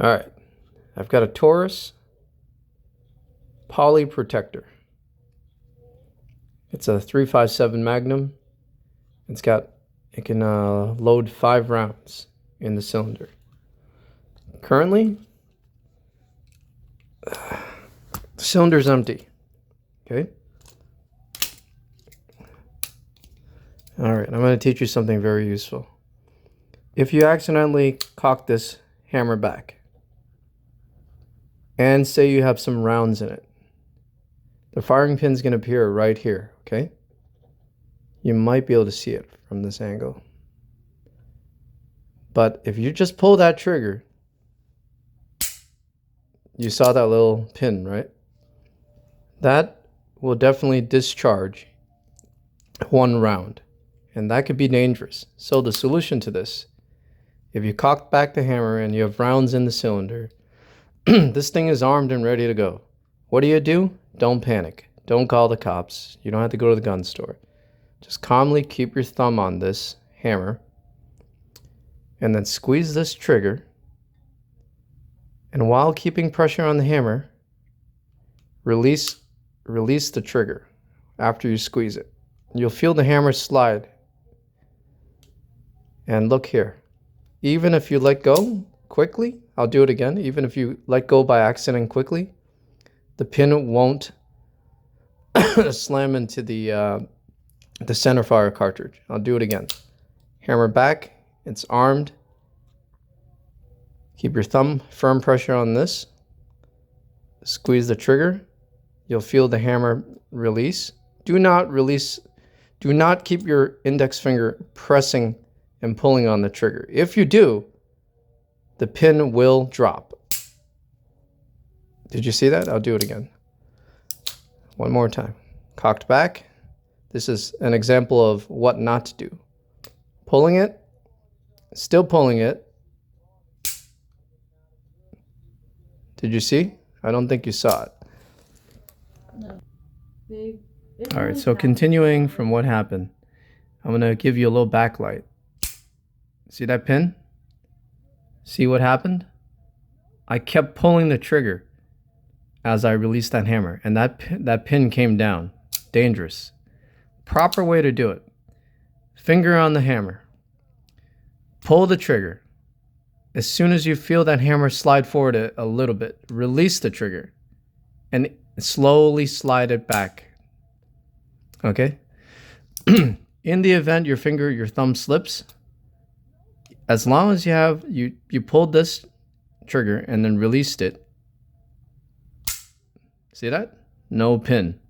All right, I've got a Taurus poly protector. It's a 357 Magnum. It can load 5 rounds in the cylinder. Currently, the cylinder's empty. Okay. All right, I'm going to teach you something very useful. If you accidentally cock this hammer back, and say you have some rounds in it, the firing pin's going to appear right here, okay? You might be able to see it from this angle. But if you just pull that trigger, you saw that little pin, right? That will definitely discharge 1 round, and that could be dangerous. So the solution to this, if you cock back the hammer and you have rounds in the cylinder, this thing is armed and ready to go. What do? Don't panic. Don't call the cops. You don't have to go to the gun store. Just calmly keep your thumb on this hammer and then squeeze this trigger. And while keeping pressure on the hammer, release the trigger after you squeeze it. You'll feel the hammer slide. And look here. Even if you let go quickly, I'll do it again. Even if you let go by accident quickly, the pin won't slam into the center fire cartridge. I'll do it again. Hammer back. It's armed. Keep your thumb firm pressure on this. Squeeze the trigger. You'll feel the hammer release. Do not keep your index finger pressing and pulling on the trigger. If you do, the pin will drop. Did you see that? I'll do it again. One more time. Cocked back. This is an example of what not to do. Pulling it, still pulling it. Did you see? I don't think you saw it. No. All right, so continuing from what happened, I'm going to give you a little backlight. See that pin? See what happened? I kept pulling the trigger as I released that hammer, and that pin came down. Dangerous. Proper way to do it. Finger on the hammer. Pull the trigger. As soon as you feel that hammer slide forward a little bit, release the trigger and slowly slide it back. Okay? In the event your thumb slips, as long as you pulled this trigger and then released it, see that? No pin.